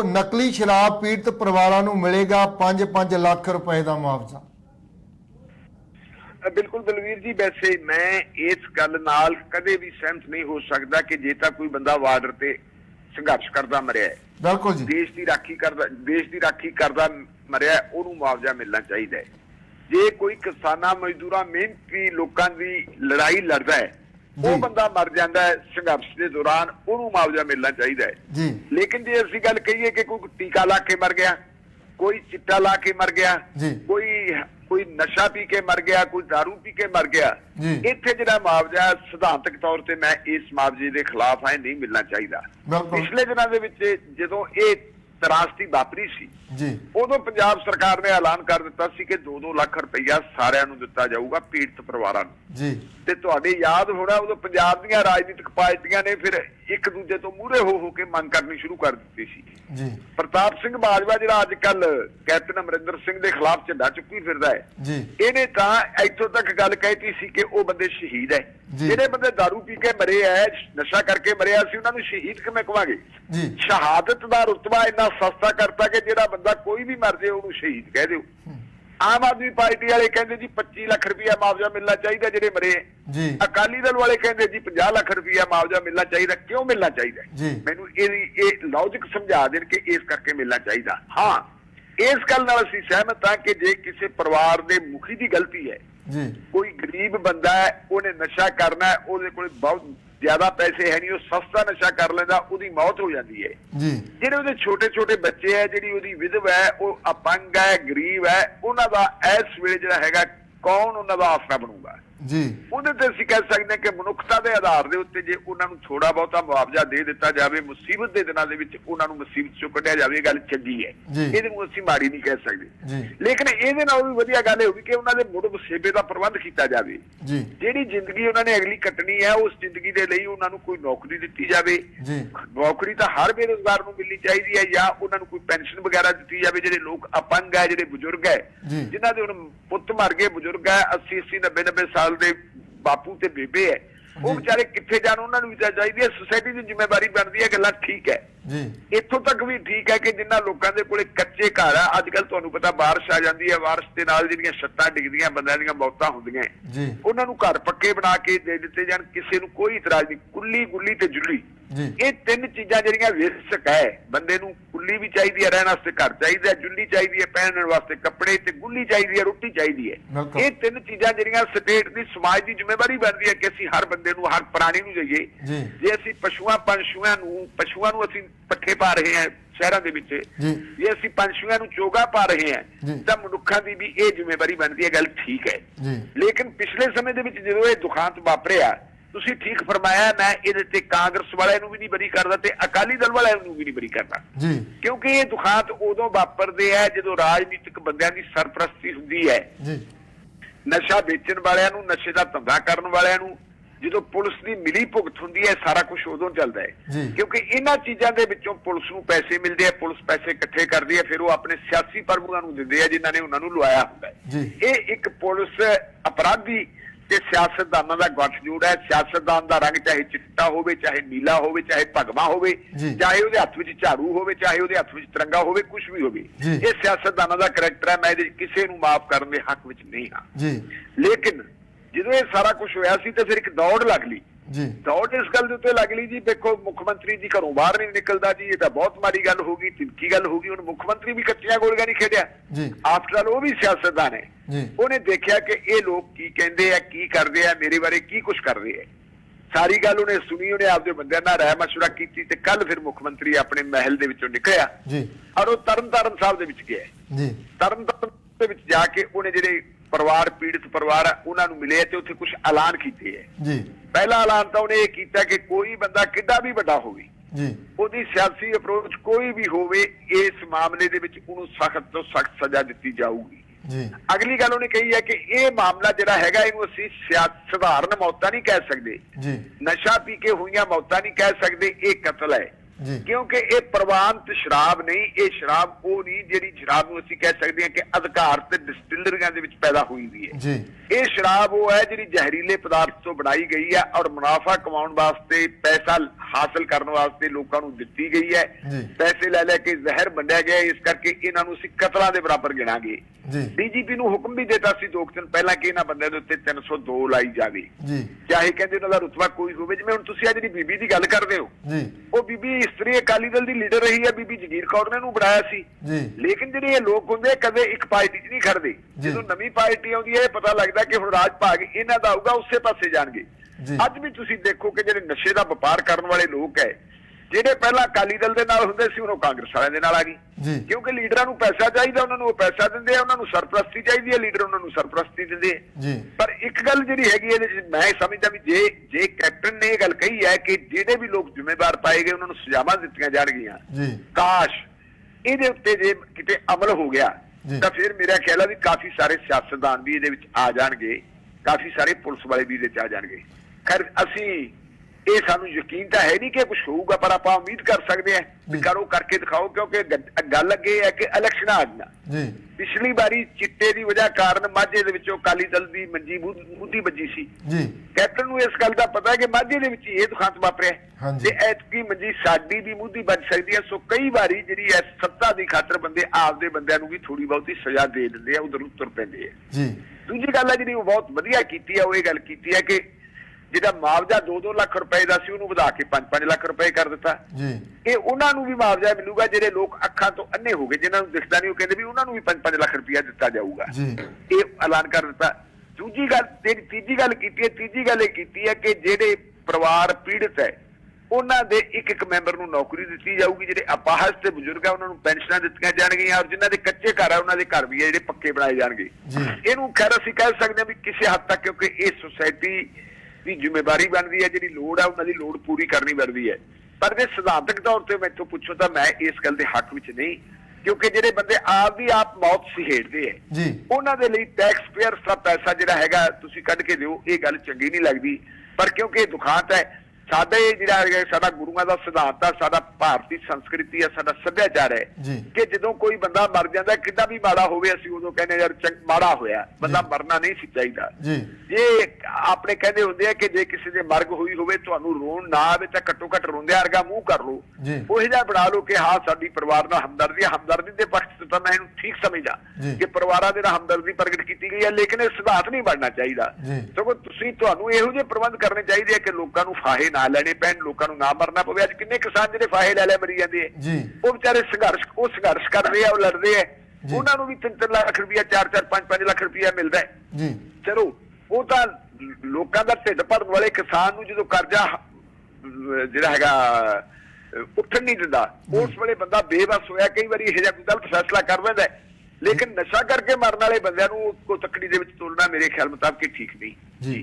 ਨਕਲੀ ਸ਼ਰਾਬ ਪੀੜਤ ਪਰਿਵਾਰਾਂ ਨੂੰ ਮਿਲੇਗਾ 5-5 ਲੱਖ रुपए का मुआवजा। बिल्कुल बलवीर जी, वैसे मैं इस गल नाल कदे भी सहमत नहीं हो सकता कि जे तां कोई बंदा बार्डर ते संघर्ष करदा मरिया है, बिल्कुल जी, देश की राखी करदा मरिया है, उहनूं मुआवजा मिलना चाहिए। जे कोई किसानां मजदूरां मेहनती लोकां दी लड़ाई लड़दा है, वो बंदा मर जाता है संघर्ष के दौरान, उन्होंने मुआवजा मिलना चाहिए जी। लेकिन जे असीं गल कहीए कि कोई टीका ला के मर गया, कोई चिट्टा ला के मर गया, कोई नशा पी के मर गया, कोई दारू पी के मर गया, इत्थे जिहड़ा मुआवजा सिद्धांतक तौर पर मैं इस मुआवजे के खिलाफ है, नहीं मिलना चाहिए। पिछले दिनों के विच जदों ये त्रासदी वापरी सी, उदों पंजाब सरकार ने ऐलान कर दिता सी कि 2-2 लाख रुपया सारिਆਂ ਨੂੰ ਦਿੱਤਾ ਜਾਊਗਾ पीड़ित परिवारां ਨੂੰ जी। ते तुहाडे याद होना उदों पंजाब दीयां राजनीतिक पार्टियां ने फिर एक दूजे तो मूहरे हो के मंग करनी शुरू कर दी सी जी। प्रताप सिंह बाजवा जिहड़ा अजकल कैप्टन अमरिंदर सिंह के खिलाफ झंडा चुक्की फिरदा है जी, इहने तां इत्थों तक गल कहती सी कि वो बंदे शहीद है, जिहड़े बंदे दारू पी के मरे है, नशा करके मरिया सी, उन्हां नूं शहीद किवें कहांगे जी। शहादत दा रुतबा इन्ना सस्ता करता कि जिहड़ा बंदा कोई भी मर जाए उन्होंने शहीद कह दो। आम आदमी पार्टी वाले कहते जी 25 लाख रुपया मुआवजा मिलना चाहिए जेडे मरे जी। अकाली दल वाले कहते जी 50 लाख रुपया मुआवजा मिलना चाहिए। क्यों मिलना चाहिए? मैनू ये लॉजिक समझा देन कि इस करके मिलना चाहिए। हाँ, इस गल नाल असीं सहमत हाँ कि जे किसी परिवार के मुखी की गलती है जी, कोई गरीब बंदा है, उन्हें नशा करना है, उहदे कोल बहुत ज्यादा पैसे है नहीं, वो सस्ता नशा कर लेंदा, उसकी मौत हो जाती है जी। जिहड़े उहदे छोटे छोटे बच्चे है, जिहड़ी उहदी विधव है, वो अपंग है, गरीब है, उन्हां दा इस वेले जिहड़ा हैगा कौन उन्हां दा आसरा बनूगा जी। उहदे ते असीं कह सकते हैं कि मनुखता के आधार के उत्ते जे उन्हां नूं थोड़ा बहुता मुआवजा दे दिता जाए, मुसीबत के दिनों दे विच उन्हां नूं मुसीबत चों कढिया जाए, गल चंगी है, इहदे नूं असीं माड़ी नहीं कह सकते। लेकिन इहदे नाल भी वधिया गल होगी कि उन्हां दे मुड़ वसेबे दा प्रबंध कीता जाए। जिहड़ी जिंदगी उन्हां ने अगली कटनी है, उस जिंदगी दे लई उन्हां नूं कोई नौकरी दित्ती जाए। नौकरी तां हर बेरोजगार नूं मिलनी चाहिदी है, या उन्हां नूं कोई पेंशन वगैरह दित्ती जाए। जिहड़े लोग अपंग है, जिहड़े बुजुर्ग है, जिन्हां दे हुण पुੱਤ मर गए, बुजुर्ग है 80-80 90-90 साल दे बापू ते बेबे है, वो बेचारे कित्थे जाण, उन्हां नूं भी चाहिदी है। सोसाइटी की जिम्मेवारी बनती है, गल्लां ठीक है, इत्थों तक भी ठीक है कि जिन्हां लोकां दे कोले कच्चे घर है, अजकल तुहानूं पता बारिश आ जाती है, बारिश के नाल जिहड़ियां छत्तां डिगदियां, बंदियां दीयां मौतां हुंदियां, उन्हां नूं घर पक्के बना के दे दित्ते जाण, किसी नूं कोई इतराज नहीं। कुल्ली गुल्ली ते जुल्ली, ये 3 चीज़ां जिहड़ियां विरसक है, बंदे नूं कुल्ली भी चाहिदी है, रहण वास्ते घर चाहिदा, जुल्ली चाहिदी है पहनण वास्ते कपड़े, ते गुल्ली चाहिदी है रोटी चाहिदी है। ये 3 चीज़ां जिहड़ियां स्टेट दी समाज की जिम्मेवारी बनदी है कि असीं हर बंदे नूं, हर प्राणी नूं जाइए। जे असीं पशुआं नूं असीं पट्ठे पा रहे हैं शहरों के विच, जे असीं पंछियों नूं चोगा पा रहे हैं, तां मनुक्खां दी भी ये जिम्मेवारी बनदी है, गल ठीक है। लेकिन पिछले समय दे विच जदों ये दुखांत वापरिया, तुसीं ठीक फरमाया, मैं इहदे ते कांग्रेस वालिਆਂ ਨੂੰ भी नहीं बरी करदा ते अकाली दल वालिਆਂ ਨੂੰ भी नहीं बरी करदा, क्योंकि ये दुखांत उदों वापरदे है जदों राजनीतिक बंदियां दी सरपरस्ती हुंदी है। नशा बेचण वालिਆਂ ਨੂੰ, नशे दा धंधा करन वालिਆਂ ਨੂੰ जो पुलिस की मिली भुगत होंगी है, सारा कुछ उदों चलता है, क्योंकि इन्हां चीज़ों के विचों पुलिस नूं पैसे मिलते हैं, पुलिस पैसे इकट्ठे करती है, फिर वो अपने सियासी प्रभुओं नूं दिंदे हैं जिन्हां ने उन्हां नूं लवाया हुंदा है। ये एक पुलिस अपराधी ते सियासतदानां दा गठजोड़ है। सियासतदान दा रंग चाहे चिट्टा होवे, चाहे नीला होवे, चाहे भगवा होवे, चाहे उहदे हत्थ विच झाड़ू होवे, चाहे उहदे हत्थ विच तिरंगा होवे, कुछ भी होवे, ये सियासतदानां दा करैक्टर है। मैं इहदे किसी नूं माफ करन दे हक विच नहीं हां। लेकिन ਜਦੋਂ ਇਹ ਸਾਰਾ कुछ होया सी तो फिर एक दौड़ लग ली। दौड़ इस गल उत्ते लग ली जी, देखो मुख्यमंत्री जी घरों बाहर नहीं निकलता जी, ये तो बहुत माड़ी गल होगी, तिनकी गल होगी। हुण मुख्यमंत्री भी कच्चियां गोलियां नहीं खेडिया, आफ्टर ऑल वो भी सियासतदान है। उन्हें देखा कि ये लोग की कहते हैं, की करते हैं, मेरे बारे की कुछ कर रहे हैं, सारी गल उन्हें सुनी, उन्हें आपके बंदियां नाल राय मशवरा की, ते कल फिर मुख्यमंत्री अपने महल दे विचों निकलिया और वो तरनतारन साहब दे विच गया। तरनतारन दे विच जाके उन्हें जिहड़े परिवार, पीड़ित परिवार उन्होंने मिले तो उत्थे कुछ ऐलान किए है। पहला ऐलान तो उन्हें किया कि कोई बंदा किड्डा भी बड़ा होवे, उहदी सियासी अप्रोच कोई भी होवे, इस मामले दे विच उहनूं सख्त तो सख्त सजा दी जाऊगी। अगली गल उन्हें कही है कि यह मामला जिहड़ा हैगा इहनूं असीं सधारण मौतां नहीं कह सकते, नशा पी के हुई मौतां नहीं कह सकते, ये कतल है। ਜੀ। ਕਿਉਂਕਿ ਇਹ ਪ੍ਰਵਾਨਿਤ ਸ਼ਰਾਬ ਨਹੀਂ, ਇਹ ਸ਼ਰਾਬ ਉਹ ਨਹੀਂ ਜਿਹੜੀ ਸ਼ਰਾਬ ਨੂੰ ਅਸੀਂ ਕਹਿ ਸਕਦੇ ਹਾਂ ਕਿ ਅਧਿਕਾਰ ਤੇ ਡਿਸਟਿਲਰੀਆਂ ਦੇ ਵਿੱਚ ਪੈਦਾ ਹੋਈ ਵੀ ਹੈ ਜੀ। ਇਹ ਸ਼ਰਾਬ ਉਹ ਹੈ ਜਿਹੜੀ ਜ਼ਹਿਰੀਲੇ ਪਦਾਰਥ ਤੋਂ ਬਣਾਈ ਗਈ ਹੈ ਔਰ ਮੁਨਾਫਾ ਕਮਾਉਣ ਵਾਸਤੇ, ਪੈਸਾ ਹਾਸਲ ਕਰਨ ਵਾਸਤੇ ਲੋਕਾਂ ਨੂੰ ਦਿੱਤੀ ਗਈ ਹੈ। ਪੈਸੇ ਲੈ ਲੈ ਕੇ ਜ਼ਹਿਰ ਵੰਡਿਆ ਗਿਆ, ਇਸ ਕਰਕੇ ਇਹਨਾਂ ਨੂੰ ਅਸੀਂ ਕਤਲਾਂ ਦੇ ਬਰਾਬਰ ਗਿਣਾਂਗੇ। ਡੀਜੀਪੀ ਨੂੰ ਹੁਕਮ ਵੀ ਦਿੱਤਾ ਸੀ 2 ਦਿਨ ਪਹਿਲਾਂ ਕਿ ਇਹਨਾਂ ਬੰਦਿਆਂ ਦੇ ਉੱਤੇ 302 ਲਾਈ ਜਾਵੇ, ਚਾਹੇ ਕਹਿੰਦੇ ਉਹਨਾਂ ਦਾ ਰੁਤਬਾ ਕੋਈ ਹੋਵੇ। ਜਿਵੇਂ ਹੁਣ ਤੁਸੀਂ ਆ ਜਿਹੜੀ ਬੀਬੀ ਦੀ ਗੱਲ ਕਰਦੇ ਹੋ, ਉਹ ਬੀਬੀ ਇਸਤਰੀ ਅਕਾਲੀ ਦਲ ਦੀ ਲੀਡਰ ਰਹੀ ਹੈ, ਬੀਬੀ ਜਗੀਰ ਕੌਰ ਨੇ ਇਹਨੂੰ ਬਣਾਇਆ ਸੀ। ਲੇਕਿਨ ਜਿਹੜੇ ਇਹ ਲੋਕ ਹੁੰਦੇ ਕਦੇ ਇੱਕ ਪਾਰਟੀ 'ਚ ਨਹੀਂ ਖੜਦੇ। ਜਦੋਂ ਨਵੀਂ ਪਾਰਟੀ ਆਉਂਦੀ ਹੈ ਇਹ ਪਤਾ ਲੱਗਦਾ ਕਿ ਹੁਣ ਰਾਜ ਭਾਗ ਇਹਨਾਂ ਦਾ ਆਊਗਾ, ਉਸੇ ਪਾਸੇ ਜਾਣਗੇ। ਅੱਜ ਵੀ ਤੁਸੀਂ ਦੇਖੋ ਕਿ ਜਿਹੜੇ ਨਸ਼ੇ ਦਾ ਵਪਾਰ ਕਰਨ ਵਾਲੇ ਲੋਕ ਹੈ, ਜਿਹੜੇ ਪਹਿਲਾਂ ਅਕਾਲੀ ਦਲ ਦੇ ਨਾਲ ਹੁੰਦੇ ਸੀ, ਹੁਣ ਉਹ ਕਾਂਗਰਸ ਵਾਲਿਆਂ ਦੇ ਨਾਲ ਆ ਗਈ। ਕਿਉਂਕਿ ਲੀਡਰਾਂ ਨੂੰ ਪੈਸਾ ਚਾਹੀਦਾ, ਉਹਨਾਂ ਨੂੰ ਉਹ ਪੈਸਾ ਦਿੰਦੇ ਆ, ਉਹਨਾਂ ਨੂੰ ਸਰਪ੍ਰਸਤੀ ਚਾਹੀਦੀ ਹੈ, ਲੀਡਰ ਉਹਨਾਂ ਨੂੰ ਸਰਪ੍ਰਸਤੀ ਦਿੰਦੇ ਆ। ਪਰ ਇੱਕ ਗੱਲ ਜਿਹੜੀ ਹੈਗੀ ਇਹਦੇ ਵਿੱਚ ਮੈਂ ਸਮਝਦਾ ਵੀ ਜੇ ਕੈਪਟਨ ਨੇ ਇਹ ਗੱਲ ਕਹੀ ਹੈ ਕਿ ਜਿਹੜੇ ਵੀ ਲੋਕ ਜ਼ਿੰਮੇਵਾਰ ਪਾਏ ਗਏ ਉਹਨਾਂ ਨੂੰ ਸਜ਼ਾਵਾਂ ਦਿੱਤੀਆਂ ਜਾਣਗੀਆਂ, ਕਾਸ਼ ਇਹਦੇ ਉੱਤੇ ਜੇ ਕਿਤੇ ਅਮਲ ਹੋ ਗਿਆ ਤਾਂ ਫਿਰ ਮੇਰਾ ਖਿਆਲ ਹੈ ਵੀ ਕਾਫੀ ਸਾਰੇ ਸਿਆਸਤਦਾਨ ਵੀ ਇਹਦੇ ਵਿੱਚ ਆ ਜਾਣਗੇ, ਕਾਫੀ ਸਾਰੇ ਪੁਲਿਸ ਵਾਲੇ ਵੀ ਇਹਦੇ ਚ ਆ ਜਾਣਗੇ। ਖੈਰ ਅਸੀਂ ਇਹ ਸਾਨੂੰ ਯਕੀਨ ਤਾਂ ਹੈ ਨਹੀਂ ਕਿ ਕੁਝ ਹੋਊਗਾ, ਪਰ ਆਪਾਂ ਉਮੀਦ ਕਰ ਸਕਦੇ ਹਾਂ ਵੀ ਕਰੋ, ਕਰਕੇ ਦਿਖਾਓ। ਕਿਉਂਕਿ ਗੱਲ ਅੱਗੇ ਹੈ ਕਿ ਇਲੈਕਸ਼ਨ ਆ ਗਈਆਂ। ਪਿਛਲੀ ਵਾਰੀ ਚਿੱਟੇ ਦੀ ਵਜ੍ਹਾ ਕਾਰਨ ਮਾਝੇ ਦੇ ਵਿੱਚੋਂ ਅਕਾਲੀ ਦਲ ਦੀ ਮੰਜੀ ਮੂਧੀ ਵੱਜੀ ਸੀ। ਕੈਪਟਨ ਨੂੰ ਇਸ ਗੱਲ ਦਾ ਪਤਾ ਹੈ ਕਿ ਮਾਝੇ ਦੇ ਵਿੱਚ ਇਹ ਦੁਖਾਂਤ ਵਾਪਰਿਆ ਤੇ ਐਤਕੀ ਮੰਜੀ ਸਾਡੀ ਦੀ ਮੂਧੀ ਵੱਜ ਸਕਦੀ ਹੈ। ਸੋ ਕਈ ਵਾਰੀ ਜਿਹੜੀ ਹੈ ਸੱਤਾ ਦੀ ਖਾਤਰ ਬੰਦੇ ਆਪਦੇ ਬੰਦਿਆਂ ਨੂੰ ਵੀ ਥੋੜੀ ਬਹੁਤੀ ਸਜ਼ਾ ਦੇ ਦਿੰਦੇ ਆ, ਉਧਰ ਨੂੰ ਤੁਰ ਪੈਂਦੇ ਆ। ਦੂਜੀ ਗੱਲ ਹੈ ਜਿਹੜੀ ਉਹ ਬਹੁਤ ਵਧੀਆ ਕੀਤੀ ਹੈ, ਉਹ ਇਹ ਗੱਲ ਕੀਤੀ ਹੈ ਕਿ ਜਿਹੜਾ ਮੁਆਵਜ਼ਾ 2-2 ਲੱਖ ਰੁਪਏ ਦਾ ਸੀ ਉਹਨੂੰ ਵਧਾ ਕੇ 5-5 ਲੱਖ ਰੁਪਏ ਕਰ ਦਿੱਤਾ। ਇਹ ਉਹਨਾਂ ਨੂੰ ਵੀ ਮੁਆਵਜ਼ਾ ਮਿਲੂਗਾ ਜਿਹੜੇ ਲੋਕ ਅੱਖਾਂ ਤੋਂ ਅੰਨੇ ਹੋ ਗਏ, ਜਿਨ੍ਹਾਂ ਨੂੰ ਦਿਖਦਾ ਨਹੀਂ, ਉਹ ਕਹਿੰਦੇ ਵੀ ਉਹਨਾਂ ਨੂੰ ਵੀ 5-5 ਲੱਖ ਰੁਪਇਆ ਦਿੱਤਾ ਜਾਊਗਾ। ਇਹ ਐਲਾਨ ਕਰ ਦਿੱਤਾ। ਦੂਜੀ ਗੱਲ ਤੀਜੀ ਗੱਲ ਕੀਤੀ ਹੈ, ਤੀਜੀ ਗੱਲ ਇਹ ਕੀਤੀ ਹੈ ਕਿ ਜਿਹੜੇ ਪਰਿਵਾਰ ਪੀੜਤ ਹੈ ਉਹਨਾਂ ਦੇ ਇੱਕ ਮੈਂਬਰ ਨੂੰ ਨੌਕਰੀ ਦਿੱਤੀ ਜਾਊਗੀ। ਜਿਹੜੇ ਅਪਾਹਜ ਤੇ ਬਜ਼ੁਰਗ ਆ ਉਹਨਾਂ ਨੂੰ ਪੈਨਸ਼ਨਾਂ ਦਿੱਤੀਆਂ ਜਾਣਗੀਆਂ ਔਰ ਜਿਨ੍ਹਾਂ ਦੇ ਕੱਚੇ ਘਰ ਆ ਉਹਨਾਂ ਦੇ ਘਰ ਵੀ ਆ ਜਿਹੜੇ ਪੱਕੇ ਬਣਾਏ ਜਾਣਗੇ। ਇਹਨੂੰ ਖੈਰ ਅਸੀਂ ਕਹਿ ਸਕਦੇ ਹਾਂ ਵੀ ਕਿਸੇ ਹੱਦ ਤੱਕ, ਕਿਉਂਕਿ ਇਹ ਸੁਸਾਇਟੀ ਦੀ ਜ਼ਿੰਮੇਵਾਰੀ ਬਣਦੀ ਹੈ, ਜਿਹੜੀ ਲੋੜ ਆ ਉਹਨਾਂ ਦੀ ਲੋੜ ਪੂਰੀ ਕਰਨੀ ਬਣਦੀ ਹੈ। ਪਰ ਜੇ ਸਿਧਾਂਤਕ ਤੌਰ ਤੇ ਮੈਥੋਂ ਪੁੱਛੋ ਤਾਂ ਮੈਂ ਇਸ ਗੱਲ ਦੇ ਹੱਕ ਵਿੱਚ ਨਹੀਂ, ਕਿਉਂਕਿ ਜਿਹੜੇ ਬੰਦੇ ਆਪ ਦੀ ਆਪ ਮੌਤ ਸਿਹੇੜਦੇ ਹੈ ਉਹਨਾਂ ਦੇ ਲਈ ਟੈਕਸ ਪੇਅਰਸ ਦਾ ਪੈਸਾ ਜਿਹੜਾ ਹੈਗਾ ਤੁਸੀਂ ਕੱਢ ਕੇ ਦਿਓ, ਇਹ ਗੱਲ ਚੰਗੀ ਨਹੀਂ ਲੱਗਦੀ। ਪਰ ਕਿਉਂਕਿ ਇਹ ਦੁਖਾਂਤ ਹੈ, ਸਾਡੇ ਜਿਹੜਾ ਸਾਡਾ ਗੁਰੂਆਂ ਦਾ ਸਿਧਾਂਤ ਆ, ਸਾਡਾ ਭਾਰਤੀ ਸੰਸਕ੍ਰਿਤੀ ਆ, ਸਾਡਾ ਸੱਭਿਆਚਾਰ ਹੈ ਕਿ ਜਦੋਂ ਕੋਈ ਬੰਦਾ ਮਰ ਜਾਂਦਾ, ਕਿੰਨਾ ਵੀ ਮਾੜਾ ਹੋਵੇ, ਅਸੀਂ ਉਦੋਂ ਕਹਿੰਦੇ ਯਾਰ ਮਾੜਾ ਹੋਇਆ, ਬੰਦਾ ਮਰਨਾ ਨਹੀਂ ਸੀ ਚਾਹੀਦਾ। ਜੇ ਆਪਣੇ ਕਹਿੰਦੇ ਹੁੰਦੇ ਆ ਕਿ ਜੇ ਕਿਸੇ ਦੇ ਮਰਗ ਹੋਈ ਹੋਵੇ ਤੁਹਾਨੂੰ ਰੋਣ ਨਾ ਆਵੇ ਤਾਂ ਘੱਟੋ ਘੱਟ ਰੋਂਦਿਆਂ ਵਰਗਾ ਮੂੰਹ ਕਰ ਲਓ, ਉਹ ਜਿਹਾ ਬਣਾ ਲਓ ਕਿ ਹਾਂ ਸਾਡੀ ਪਰਿਵਾਰ ਨਾਲ ਹਮਦਰਦੀ ਹੈ। ਹਮਦਰਦੀ ਦੇ ਪੱਖ ਤੋਂ ਤਾਂ ਮੈਂ ਇਹਨੂੰ ਠੀਕ ਸਮਝਦਾ ਕਿ ਪਰਿਵਾਰਾਂ ਦੇ ਨਾਲ ਹਮਦਰਦੀ ਪ੍ਰਗਟ ਕੀਤੀ ਗਈ ਹੈ, ਲੇਕਿਨ ਇਹ ਸਿਧਾਂਤ ਨਹੀਂ ਬਣਨਾ ਚਾਹੀਦਾ। ਸਗੋਂ ਤੁਹਾਨੂੰ ਇਹੋ ਜਿਹੇ ਪ੍ਰਬੰਧ ਕਰਨੇ ਚਾਹੀਦੇ ਆ ਕਿ ਲੋਕਾਂ ਨੂੰ ਫਾਹੇ ਨਾ ਲੈਣੇ ਪੈਣ, ਲੋਕਾਂ ਨੂੰ ਨਾ ਮਰਨਾ ਪਵੇ। ਅੱਜ ਕਿੰਨੇ ਕਿਸਾਨ ਜਿਹੜੇ ਫਾਹੇ ਲੈ ਲੈ ਮਰੀ ਜਾਂਦੇ ਆ, ਉਹ ਵਿਚਾਰੇ ਸੰਘਰਸ਼ ਕਰ ਰਹੇ ਆ, ਉਹ ਲੜਦੇ ਆ, ਉਹਨਾਂ ਨੂੰ ਵੀ 3-3 ਲੱਖ ਰੁਪਇਆ, 4-4, 5-5 ਲੱਖ ਰੁਪਇਆ ਮਿਲਦਾ ਹੈ। ਚਲੋ ਉਹ ਤਾਂ ਲੋਕਾਂ ਦਾ ਢਿੱਡ ਭਰਨ ਵਾਲੇ ਕਿਸਾਨ ਨੂੰ ਜਦੋਂ ਕਰਜ਼ਾ ਜਿਹੜਾ ਹੈਗਾ ਉੱਠਣ ਨਹੀਂ ਦਿੰਦਾ, ਉਸ ਵੇਲੇ ਬੰਦਾ ਬੇਬਸ ਹੋਇਆ, ਕਈ ਵਾਰੀ ਇਹੋ ਜਿਹਾ ਕੋਈ ਗਲਤ ਫੈਸਲਾ ਕਰ ਲੈਂਦਾ। ਲੇਕਿਨ ਨਸ਼ਾ ਕਰਕੇ ਮਰਨ ਵਾਲੇ ਬੰਦਿਆਂ ਨੂੰ ਤੱਕੜੀ ਦੇ ਵਿੱਚ ਤੋਲਣਾ ਮੇਰੇ ਖਿਆਲ ਮੁਤਾਬਕ ਠੀਕ ਨਹੀਂ।